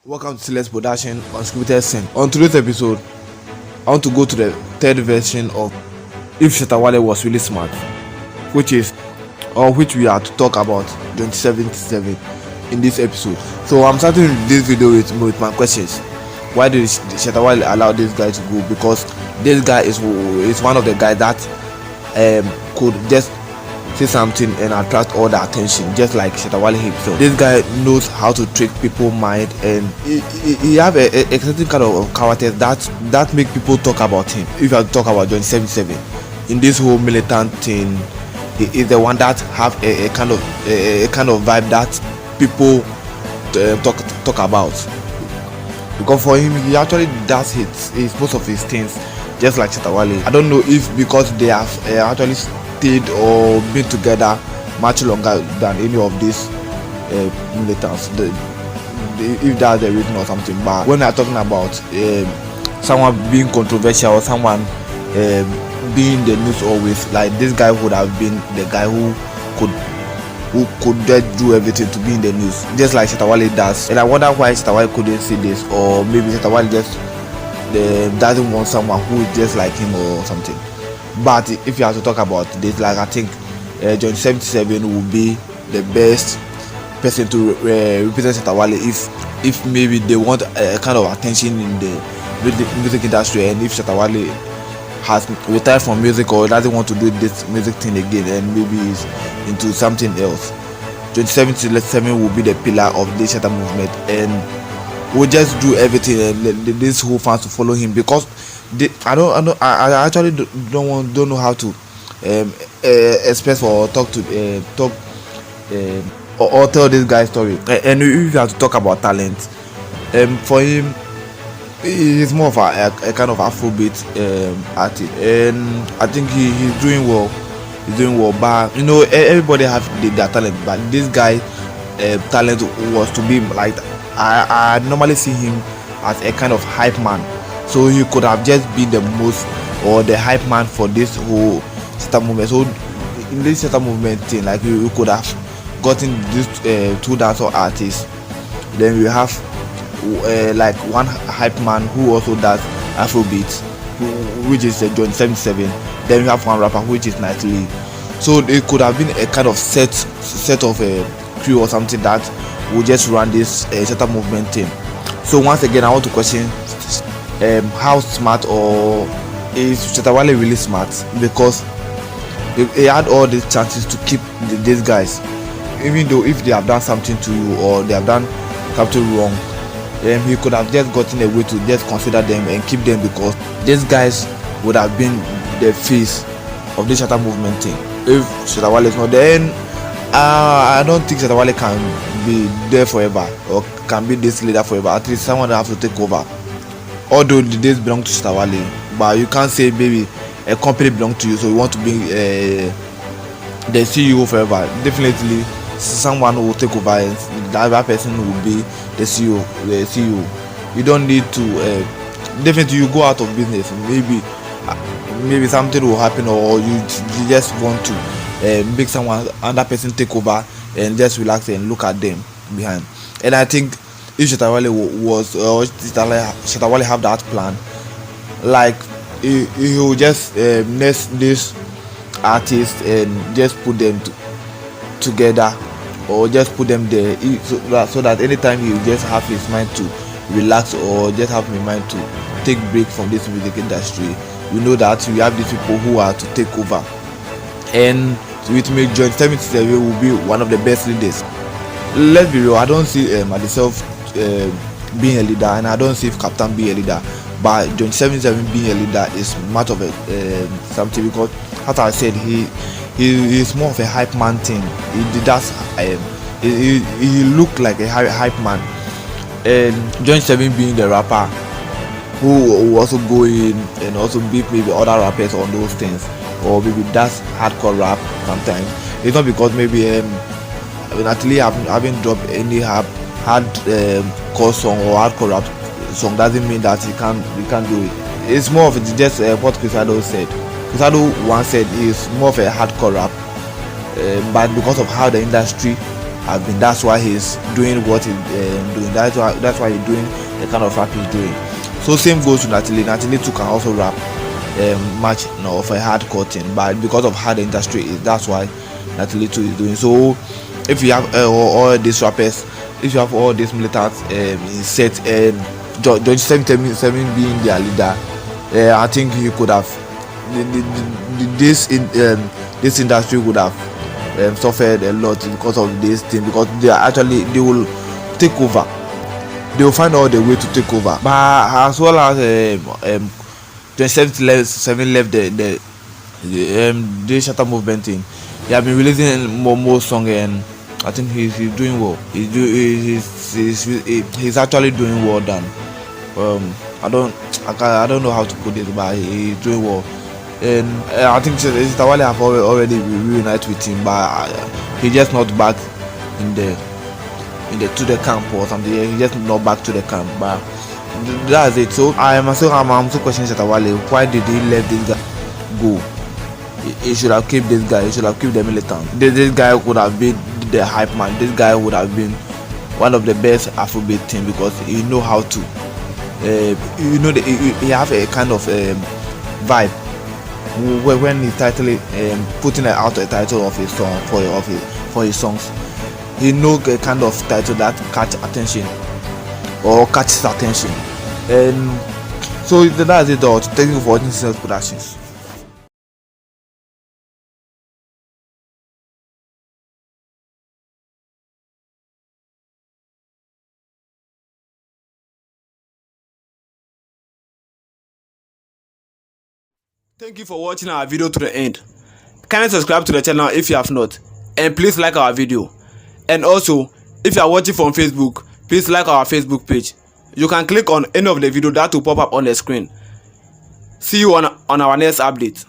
Welcome to Sinless Production Unscripted Sin. On today's episode, I want to go to the third version of If Shatta Wale Was Really Smart, which we are to talk about 2077 in this episode. So I'm starting this video with my questions. Why did Shatta Wale allow this guy to go? Because this guy is one of the guys that could just say something and attract all the attention, just like Shatta Wale himself. This guy knows how to trick people's mind, and he have a certain kind of characters that make people talk about him. If you have to talk about 2077 in this whole militant thing, he is the one that have a kind of vibe that people talk about. Because for him, he actually does his most of his things just like Shatta Wale. I don't know if because they have actually stayed or been together much longer than any of these militants, if that's the reason or something. But when we are talking about someone being controversial or someone being in the news always, like this guy would have been the guy who could just do everything to be in the news, just like Shatta Wale does. And I wonder why Shatta Wale couldn't see this, or maybe Shatta Wale just doesn't want someone who is just like him or something. But if you have to talk about this, like I think John 77 will be the best person to represent Shatta Wale if maybe they want a kind of attention in the music industry, and if Shatta Wale has retired from music or doesn't want to do this music thing again and maybe is into something else, 2077 will be the pillar of this Shatta movement, and will just do everything and this whole fans to follow him. Because I actually don't know how to express or talk or tell this guy's story. And if you have to talk about talent, for him, he's more of a kind of Afrobeat artist, and I think he's doing well. But everybody have their talent, but this guy talent was to be like, I normally see him as a kind of hype man. So he could have just been the most or the hype man for this whole Shatta movement. So in this Shatta movement thing, like you could have gotten these two dancehall artists. Then we have like one hype man who also does Afrobeats, which is John 77. Then we have one rapper which is Nightly. So it could have been a kind of set of a crew or something that will just run this Shatta movement thing. So once again, I want to question how smart, or is Shatta Wale really smart? Because he had all these chances to keep these guys, even though if they have done something to you or they have done something wrong, he could have just gotten a way to just consider them and keep them, because these guys would have been the face of this Shatta movement thing. If Shatta Wale is not there, then I don't think Shatta Wale can be there forever or can be this leader forever. At least someone will have to take over. Although the days belong to Shatta Wale, but you can't say maybe a company belongs to you, so you want to be the CEO forever. Definitely someone will take over, and the other person will be the CEO. You don't need to definitely you go out of business. Maybe something will happen, or you just want to make someone, another person take over and just relax and look at them behind. And I think if Shatta Wale Shatta Wale have that plan, like he will just nest this artist and just put them together, or just put them there, so that anytime he will just have his mind to relax, or just have his mind to take break from this music industry. You know that we have these people who are to take over, and with me, John 77 will be one of the best leaders. Let's be real, I don't see myself being a leader, and I don't see if Captain being a leader. But John 77 being a leader is much of a something, because as I said, he is more of a hype man thing. He looked like a hype man. And John 7 being the rapper who will also go in and also beat maybe other rappers on those things, or maybe that's hardcore rap sometimes. It's not because maybe Natalie haven't dropped any hardcore song or hardcore rap song doesn't mean that he can't do it. It's more of just what Crisado said. Crisado once said is more of a hardcore rap, but because of how the industry have been. That's why he's doing what he's doing. That's why he's doing the kind of rap he's doing. So same goes to Natalie. Natalie too can also rap much of a hardcore thing, but because of how the industry is, that's why Natalie too is doing. So if you have all these rappers, if you have all these militants in set, George 777 being their leader, I think he could have this industry would have suffered a lot because of this thing, because they will take over. They will find out the way to take over. But as well as 27 left the Shatta movement thing, he has been releasing more songs, and I think he's doing well. He's actually doing well done. I don't know how to put it, but he's doing well. And I think Shatta Wale have already reunited with him, but he's just not back to the camp or something. He's just not back to the camp, but that's it. So I'm so questioning Shatta Wale. Why did he let this guy go? He should have kept this guy. He should have kept the militant. This guy would have been the hype man. This guy would have been one of the best Afrobeat team, because he know how to. He have a kind of vibe when he's putting out a title of his song for his songs. He know a kind of title that catch attention or catches attention. And so that's it all. Thank you for watching Sinless Productions. Thank you for watching our video to the end. Kindly subscribe to the channel if you have not, and please like our video. And also, if you are watching from Facebook, please like our Facebook page. You can click on any of the video that will pop up on the screen. See you on our next update.